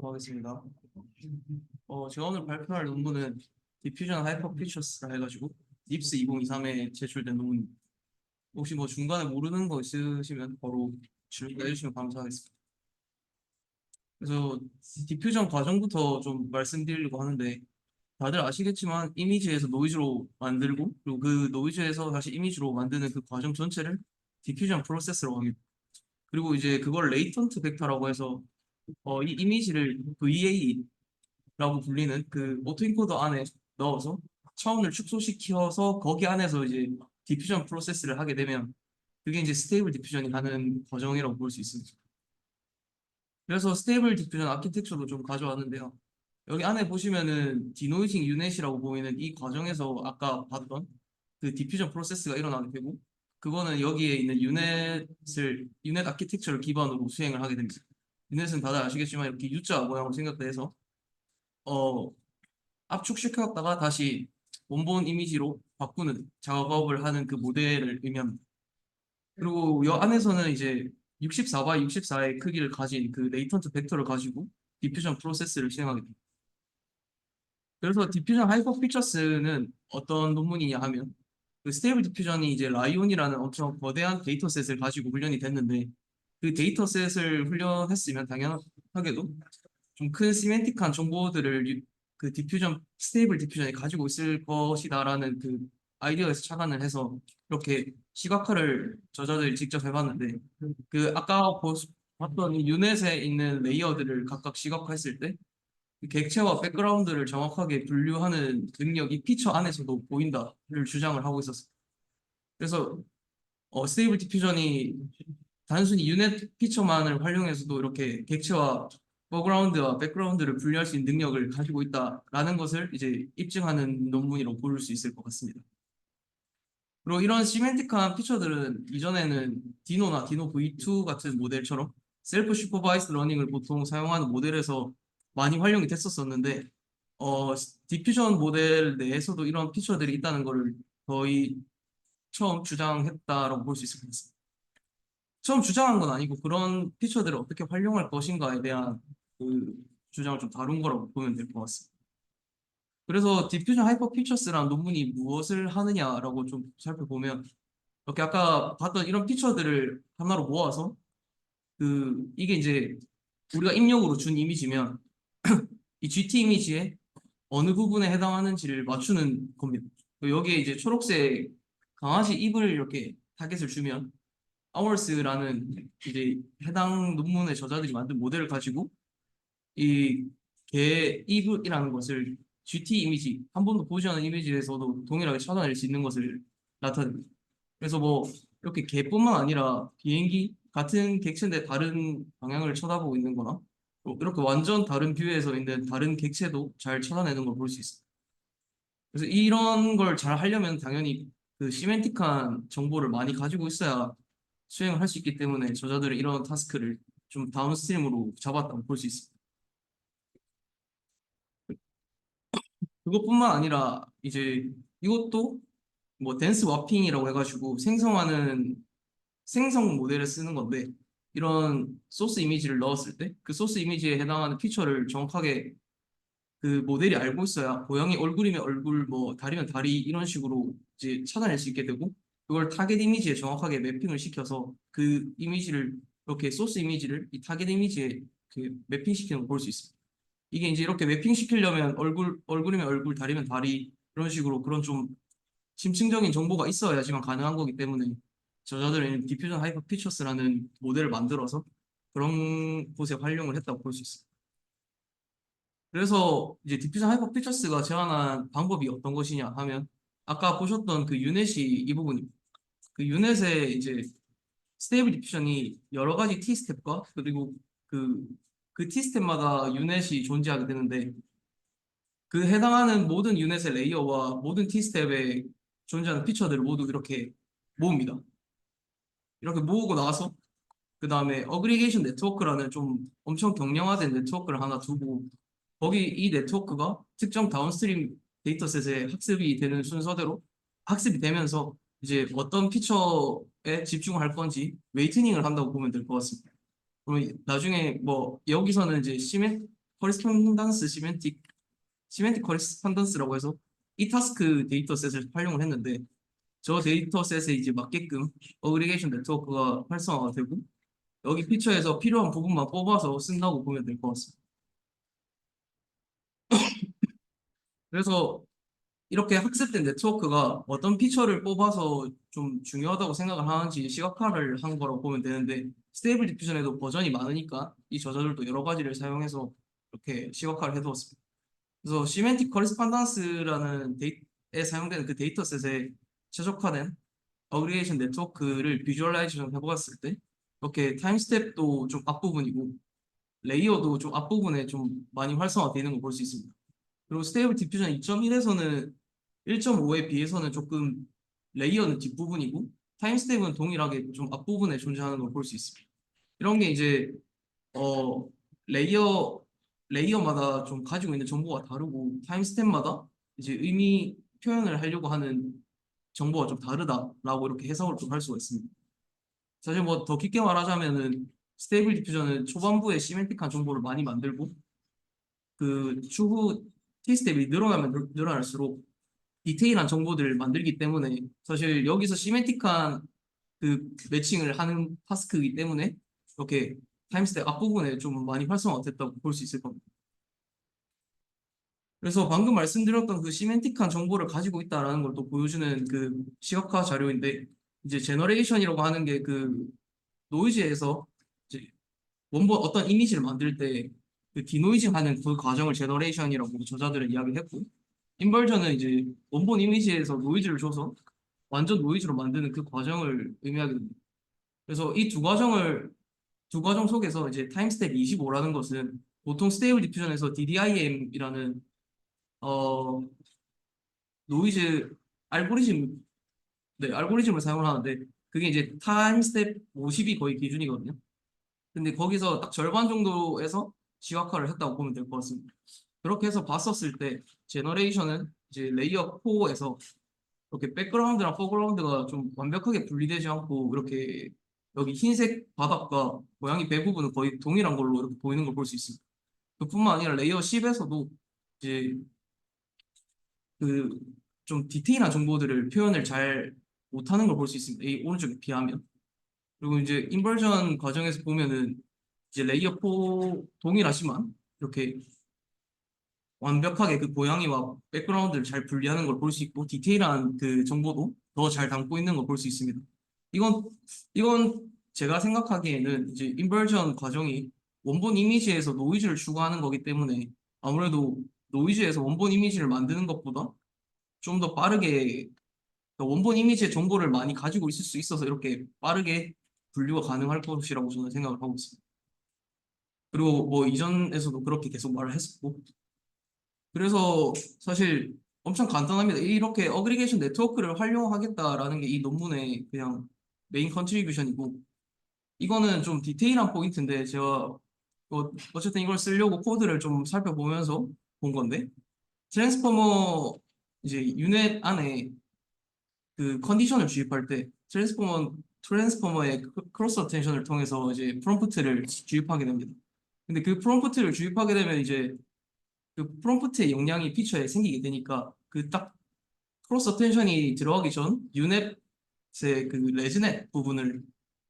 하겠습니다. 제가 오늘 발표할 논문은 디퓨전 하이퍼 피처스라 해가지고 닙스 2023에 제출된 논문. 혹시 뭐 중간에 모르는 거 있으시면 바로 질문해 주시면 감사하겠습니다. 그래서 디퓨전 과정부터 좀 말씀드리려고 하는데 다들 아시겠지만 이미지에서 노이즈로 만들고 그리고 그 노이즈에서 다시 이미지로 만드는 그 과정 전체를 디퓨전 프로세스라고 합니다. 그리고 이제 그걸 레이턴트 벡터라고 해서 이 이미지를 VA라고 불리는 그 오토인코더 안에 넣어서 차원을 축소시켜서 거기 안에서 이제 디퓨전 프로세스를 하게 되면 그게 이제 스테이블 디퓨전이 가는 과정이라고 볼 수 있습니다. 그래서 스테이블 디퓨전 아키텍처도 좀 가져왔는데요. 여기 안에 보시면은 디노이징 유넷이라고 보이는 이 과정에서 아까 봤던 그 디퓨전 프로세스가 일어나게 되고 그거는 여기에 있는 유넷 아키텍처를 기반으로 수행을 하게 됩니다. 유넷은 다들 아시겠지만 이렇게 U자 모양으로 생각돼서 어, 압축시켰다가 다시 원본 이미지로 바꾸는 작업을 하는 그 모델을 의미합니다. 그리고 이 안에서는 이제 64 by 64의 크기를 가진 그 레이턴트 벡터를 가지고 디퓨전 프로세스를 실행하게 됩니다. 그래서 디퓨전 하이퍼 피처스는 어떤 논문이냐 하면 그 스테이블 디퓨전이 이제 라이온이라는 엄청 거대한 데이터셋을 가지고 훈련이 됐는데 그 데이터셋을 훈련했으면 당연하게도 좀 큰 시멘틱한 정보들을 그 디퓨전 스테이블 디퓨전이 가지고 있을 것이다라는 그 아이디어에서 착안을 해서 이렇게 시각화를 저자들이 직접 해봤는데 그 아까 봤던 이 유넷에 있는 레이어들을 각각 시각화했을 때 객체와 백그라운드를 정확하게 분류하는 능력이 피처 안에서도 보인다를 주장을 하고 있었어요. 그래서 스테이블 디퓨전이 단순히 유닛 피처만을 활용해서도 이렇게 객체와 포그라운드와 백그라운드를 분리할 수 있는 능력을 가지고 있다라는 것을 이제 입증하는 논문이라고 볼 수 있을 것 같습니다. 그리고 이런 시멘틱한 피처들은 이전에는 디노나 디노 V2 같은 모델처럼 셀프 슈퍼바이스 러닝을 보통 사용하는 모델에서 많이 활용이 됐었었는데 어, 디퓨전 모델 내에서도 이런 피처들이 있다는 것을 거의 처음 주장했다라고 볼 수 있을 것 같습니다. 처음 주장한 건 아니고 그런 피처들을 어떻게 활용할 것인가에 대한 그 주장을 좀 다룬 거라고 보면 될 것 같습니다. 그래서 디퓨전 하이퍼 피처스란 논문이 무엇을 하느냐라고 좀 살펴보면 이렇게 아까 봤던 이런 피처들을 하나로 모아서 그 이게 이제 우리가 입력으로 준 이미지면 이 GT 이미지에 어느 부분에 해당하는지를 맞추는 겁니다. 여기에 이제 초록색 강아지 입을 이렇게 타겟을 주면 Hours라는 이제 해당 논문의 저자들이 만든 모델을 가지고 이 개 입이라는 것을 GT 이미지 한 번도 보지 않은 이미지에서도 동일하게 찾아낼 수 있는 것을 나타냅니다. 그래서 뭐 이렇게 개뿐만 아니라 비행기 같은 객체인데 다른 방향을 쳐다보고 있는 거나 또 이렇게 완전 다른 뷰에서 있는 다른 객체도 잘 찾아내는 걸 볼 수 있어요. 그래서 이런 걸 잘 하려면 당연히 그 시멘틱한 정보를 많이 가지고 있어야 수행을 할 수 있기 때문에 저자들은 이런 타스크를 좀 다운스트림으로 잡았다고 볼 수 있습니다. 그것뿐만 아니라 이제 이것도 뭐 댄스 와핑이라고 해가지고 생성하는 생성 모델을 쓰는 건데 이런 소스 이미지를 넣었을 때 그 소스 이미지에 해당하는 피처를 정확하게 그 모델이 알고 있어야 고양이 얼굴이면 얼굴, 뭐 다리면 다리 이런 식으로 이제 찾아낼 수 있게 되고 그걸 타겟 이미지에 정확하게 매핑을 시켜서 그 이미지를 이렇게 소스 이미지를 이 타겟 이미지에 그 매핑시키는 걸 볼 수 있습니다. 이게 이제 이렇게 매핑시키려면 얼굴이면 얼굴, 다리면 다리 이런 식으로 그런 좀 심층적인 정보가 있어야지만 가능한 거기 때문에 저자들은 디퓨전 하이퍼 피처스라는 모델을 만들어서 그런 곳에 활용을 했다고 볼 수 있습니다. 그래서 이제 디퓨전 하이퍼 피처스가 제안한 방법이 어떤 것이냐 하면 아까 보셨던 그 유넷이 이 부분입니다. 그 유넷의 이제 스테이블 디퓨전이 여러 가지 T 스텝과 그리고 그, 그 T 스텝마다 유넷이 존재하게 되는데 그 해당하는 모든 유넷의 레이어와 모든 T 스텝에 존재하는 피처들을 모두 이렇게 모읍니다. 이렇게 모으고 나서 그 다음에 어그리게이션 네트워크라는 좀 엄청 경량화된 네트워크를 하나 두고 거기 이 네트워크가 특정 다운스트림 데이터셋에 학습이 되는 순서대로 학습이 되면서 이제 어떤 피처에 집중을 할 건지 웨이트닝을 한다고 보면 될 것 같습니다. 그러면 나중에 뭐 여기서는 이제 커리스폰던스 시멘틱 커리스폰던스라고 해서 이 타스크 데이터셋을 활용을 했는데 저 데이터셋에 이제 맞게끔 어그리게이션 네트워크가 활성화가 되고 여기 피처에서 필요한 부분만 뽑아서 쓴다고 보면 될 것 같습니다. 그래서 이렇게 학습된 네트워크가 어떤 피처를 뽑아서 좀 중요하다고 생각을 하는지 시각화를 한 거라고 보면 되는데 스테이블 디퓨전에도 버전이 많으니까 이 저자들도 여러 가지를 사용해서 이렇게 시각화를 해두었습니다. 그래서 시멘틱 커리스판던스라는 에 사용되는 그 데이터셋에 최적화된 어그리게이션 네트워크를 비주얼라이제이션 해보았을 때 이렇게 타임 스텝도 좀 앞부분이고 레이어도 좀 앞부분에 좀 많이 활성화되어 있는 걸 볼 수 있습니다. 그리고 스테이블 디퓨전 2.1에서는 1.5에 비해서는 조금 레이어는 뒷부분이고 타임스텝은 동일하게 좀 앞부분에 존재하는 걸 볼 수 있습니다. 이런 게 이제 어 레이어 레이어마다 좀 가지고 있는 정보가 다르고 타임스텝마다 이제 의미 표현을 하려고 하는 정보가 좀 다르다라고 이렇게 해석을 좀 할 수가 있습니다. 사실 뭐 더 깊게 말하자면은 스테이블 디퓨전은 초반부에 시멘틱한 정보를 많이 만들고 그 추후 T스텝이 늘어나면 늘어날수록 디테일한 정보들을 만들기 때문에 사실 여기서 시멘틱한 그 매칭을 하는 타스크이기 때문에 이렇게 타임스텝 앞부분에 좀 많이 활성화됐다고 볼 수 있을 겁니다. 그래서 방금 말씀드렸던 그 시멘틱한 정보를 가지고 있다라는 걸 또 보여주는 그 시각화 자료인데 이제 제너레이션이라고 하는 게 그 노이즈에서 이제 원본 어떤 이미지를 만들 때 그 디노이징 하는 그 과정을 제너레이션이라고 저자들은 이야기했고 인버전은 이제 원본 이미지에서 노이즈를 줘서 완전 노이즈로 만드는 그 과정을 의미하게 됩니다. 그래서 이 두 과정 속에서 이제 타임스텝 25라는 것은 보통 스테이블 디퓨전에서 DDIM이라는 어 노이즈 알고리즘 알고리즘을 사용하는데 그게 이제 타임스텝 50이 거의 기준이거든요. 근데 거기서 딱 절반 정도에서 시각화를 했다고 보면 될 것 같습니다. 그렇게 해서 봤었을 때 제너레이션은 이제 레이어 4에서 이렇게 백그라운드랑 포그라운드가 좀 완벽하게 분리되지 않고 이렇게 여기 흰색 바닥과 고양이 배 부분은 거의 동일한 걸로 이렇게 보이는 걸 볼 수 있습니다. 그뿐만 아니라 레이어 10에서도 이제 그 좀 디테일한 정보들을 표현을 잘 못하는 걸 볼 수 있습니다. 이 오른쪽에 비하면. 그리고 이제 인버전 과정에서 보면은 이제 레이어 4 동일하지만 이렇게 완벽하게 그 고양이와 백그라운드를 잘 분리하는 걸 볼 수 있고 디테일한 그 정보도 더 잘 담고 있는 걸 볼 수 있습니다. 이건 이건 제가 생각하기에는 이제 인버전 과정이 원본 이미지에서 노이즈를 추구하는 거기 때문에 아무래도 노이즈에서 원본 이미지를 만드는 것보다 좀 더 빠르게 그러니까 원본 이미지의 정보를 많이 가지고 있을 수 있어서 이렇게 빠르게 분류가 가능할 것이라고 저는 생각을 하고 있습니다. 그리고 뭐 이전에서도 그렇게 계속 말을 했었고 그래서 사실 엄청 간단합니다. 이렇게 어그리게이션 네트워크를 활용하겠다라는 게 이 논문의 그냥 메인 컨트리뷰션이고 이거는 좀 디테일한 포인트인데 제가 어쨌든 이걸 쓰려고 코드를 좀 살펴보면서 본 건데 트랜스포머 이제 유닛 안에 그 컨디션을 주입할 때 트랜스포머의 크로스 어텐션을 통해서 이제 프롬프트를 주입하게 됩니다. 근데 그 프롬프트를 주입하게 되면 이제 그 프롬프트의 용량이 피처에 생기게 되니까 그 딱 크로스 어텐션이 들어가기 전 유넷의 그 레즈넷 부분을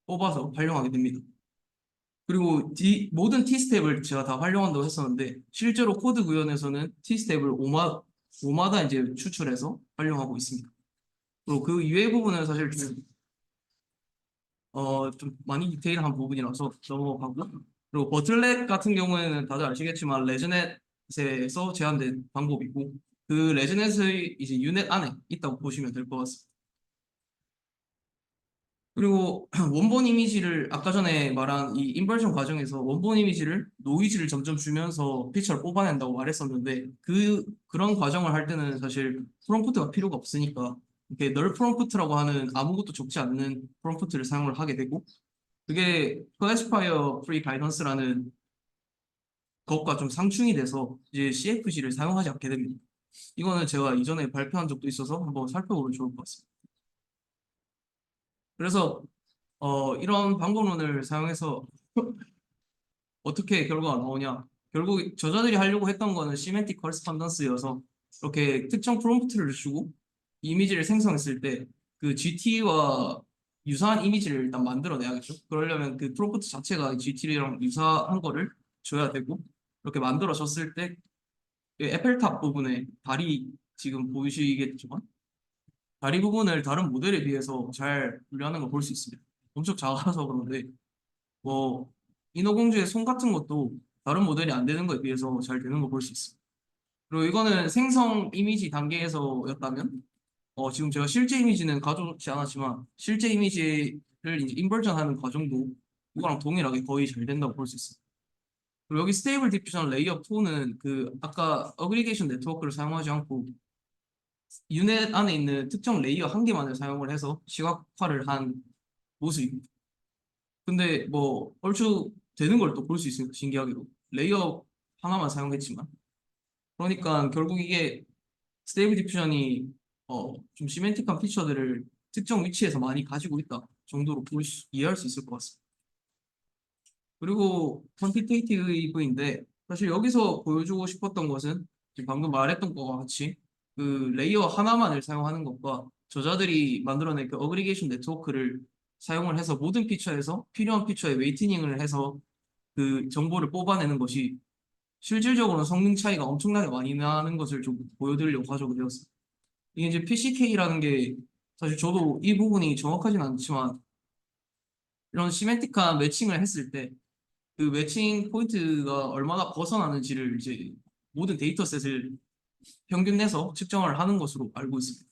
뽑아서 활용하게 됩니다. 그리고 모든 T스텝을 제가 다 활용한다고 했었는데 실제로 코드 구현에서는 T스텝을 5마다 이제 추출해서 활용하고 있습니다. 그리고 그 이외의 부분은 사실 좀 많이 디테일한 부분이라서 넘어가고 그리고 버틀넷 같은 경우에는 다들 아시겠지만 레즈넷에서 제한된 방법이고 그 레즈넷의 이제 유넷 안에 있다고 보시면 될 것 같습니다. 그리고 원본 이미지를 아까 전에 말한 이 인버전 과정에서 원본 이미지를 노이즈를 점점 주면서 피처를 뽑아낸다고 말했었는데 그런 과정을 할 때는 사실 프롬프트가 필요가 없으니까 이렇게 널 프롬프트라고 하는 아무것도 적지 않는 프롬프트를 사용을 하게 되고 그게 클래시파이어 프리 가이던스라는 것과 좀 상충이 돼서 이제 CFG를 사용하지 않게 됩니다. 이거는 제가 이전에 발표한 적도 있어서 한번 살펴보면 좋을 것 같습니다. 그래서 이런 방법론을 사용해서 어떻게 결과가 나오냐? 결국 저자들이 하려고 했던 거는 시멘틱 커리스pondence여서 이렇게 특정 프롬프트를 주고 이미지를 생성했을 때 그 GT와 유사한 이미지를 일단 만들어내야겠죠. 그러려면 그 프롬프트 자체가 GT랑 유사한 거를 줘야 되고 이렇게 만들어졌을 때 에펠탑 부분에 다리 지금 보이시겠지만 다리 부분을 다른 모델에 비해서 잘 분류하는 걸 볼 수 있습니다. 엄청 작아서 그런데 뭐 인어공주의 손 같은 것도 다른 모델이 안 되는 거에 비해서 잘 되는 걸 볼 수 있습니다. 그리고 이거는 생성 이미지 단계에서였다면 지금 제가 실제 이미지는 가져오지 않았지만 실제 이미지를 이제 인버전하는 과정도 이거랑 동일하게 거의 잘 된다고 볼 수 있습니다. 그리고 여기 스테이블 디퓨전 레이어 2는 그 아까 어그리게이션 네트워크를 사용하지 않고 유넷 안에 있는 특정 레이어 한 개만을 사용을 해서 시각화를 한 모습입니다. 근데 뭐 얼추 되는 걸 또 볼 수 있습니다. 신기하게도 레이어 하나만 사용했지만 그러니까 결국 이게 스테이블 디퓨전이 좀 시멘틱한 피처들을 특정 위치에서 많이 가지고 있다 정도로 이해할 수 있을 것 같습니다. 그리고 퀀티테이티브인데 사실 여기서 보여주고 싶었던 것은 지금 방금 말했던 것과 같이 그 레이어 하나만을 사용하는 것과 저자들이 만들어낸 그 어그리게이션 네트워크를 사용을 해서 모든 피처에서 필요한 피처에 웨이트닝을 해서 그 정보를 뽑아내는 것이 실질적으로 성능 차이가 엄청나게 많이 나는 것을 좀 보여드리려고 가져오게 되었습니다. 이게 이제 PCK라는 게 사실 저도 이 부분이 정확하진 않지만 이런 시멘틱한 매칭을 했을 때 그 매칭 포인트가 얼마나 벗어나는지를 이제 모든 데이터셋을 평균 내서 측정을 하는 것으로 알고 있습니다.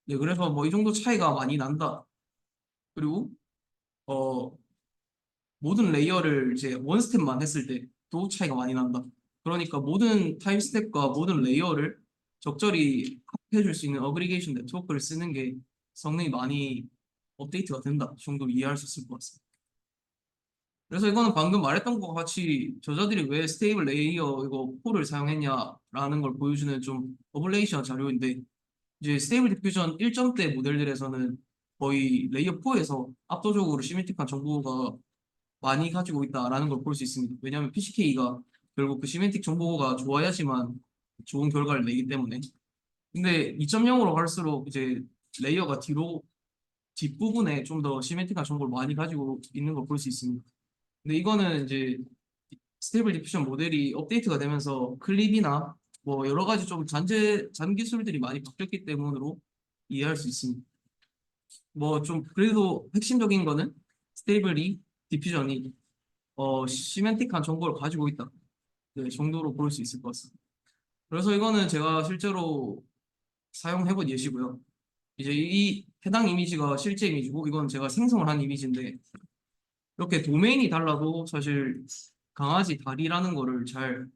네, 그래서 뭐 이 정도 차이가 많이 난다. 그리고 어, 모든 레이어를 이제 원 스텝만 했을 때도 차이가 많이 난다. 그러니까 모든 타임 스텝과 모든 레이어를 적절히 합해줄 수 있는 어그리게이션 네트워크를 쓰는 게 성능이 많이 업데이트가 된다 정도 이해할 수 있을 것 같습니다. 그래서 이거는 방금 말했던 것과 같이 저자들이 왜 스테이블 레이어 이거 4를 사용했냐라는 걸 보여주는 좀 어블레이션 자료인데 이제 스테이블 디퓨전 1점대 모델들에서는 거의 레이어 4에서 압도적으로 시메트릭한 정보가 많이 가지고 있다라는 걸 볼 수 있습니다. 왜냐하면 PCK가 결국 그 시멘틱 정보가 좋아야지만 좋은 결과를 내기 때문에. 근데 2.0으로 갈수록 이제 레이어가 뒤로 뒷부분에 좀 더 시멘틱한 정보를 많이 가지고 있는 걸 볼 수 있습니다. 근데 이거는 이제 스테이블 디퓨전 모델이 업데이트가 되면서 클립이나 뭐 여러 가지 좀 잔 기술들이 많이 바뀌었기 때문으로 이해할 수 있습니다. 뭐 좀 그래도 핵심적인 거는 스테이블이 디퓨전이 시멘틱한 정보를 가지고 있다. 네, 정도로 볼 수 있을 것 같습니다. 그래서 이거는 제가 실제로 사용해본 예시고요. 이제 이 해당 이미지가 실제 이미지고 이건 제가 생성을 한 이미지인데 이렇게 도메인이 달라도 사실 강아지 다리라는 거를 잘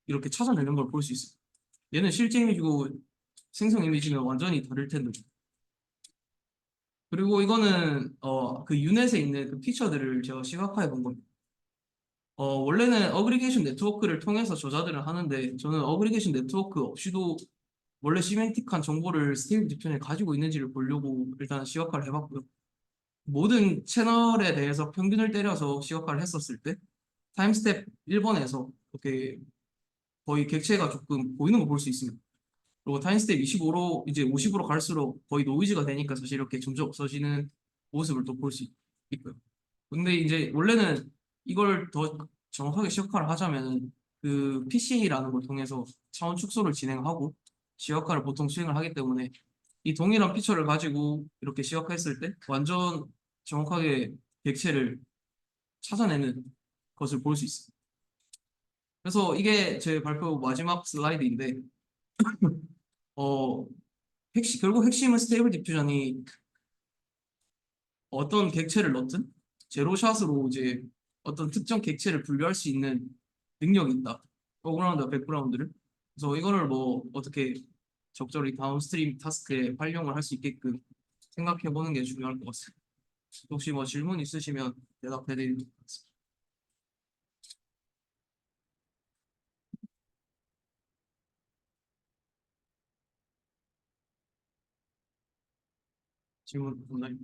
이렇게 찾아내는 걸 볼 수 있어요. 얘는 실제 이미지고 생성 이미지는 완전히 다를 텐데. 그리고 이거는 그 유넷에 있는 그 피처들을 제가 시각화해 본 겁니다. 원래는 어그리게이션 네트워크를 통해서 조사들을 하는데 저는 어그리게이션 네트워크 없이도 원래 시멘틱한 정보를 스테이블 디퓨전에 가지고 있는지를 보려고 일단 시각화를 해봤고요. 모든 채널에 대해서 평균을 때려서 시각화를 했었을 때 타임스텝 1번에서 이렇게 거의 객체가 조금 보이는 거 볼 수 있습니다. 그리고 타임스텝 25로 이제 50으로 갈수록 거의 노이즈가 되니까 사실 이렇게 점점 없어지는 모습을 또 볼 수 있고요. 근데 이제 원래는 이걸 더 정확하게 시각화를 하자면 그 PC라는 걸 통해서 차원 축소를 진행하고 시각화를 보통 수행을 하기 때문에 이 동일한 피처를 가지고 이렇게 시각화했을 때 완전 정확하게 객체를 찾아내는 것을 볼 수 있습니다. 그래서 이게 제 발표 마지막 슬라이드인데 어, 결국 핵심은 스테이블 디퓨전이 어떤 객체를 넣든 제로샷으로 이제 어떤 특정 객체를 분류할 수 있는 능력이 있다. 어그라운드와 백그라운드를. 그래서 이거를 뭐 어떻게 적절히 다운스트림 타스크에 활용을 할 수 있게끔 생각해 보는 게 중요할 것 같습니다. 혹시 뭐 질문 있으시면 대답해 드리도록 하겠습니다. 질문 없나요?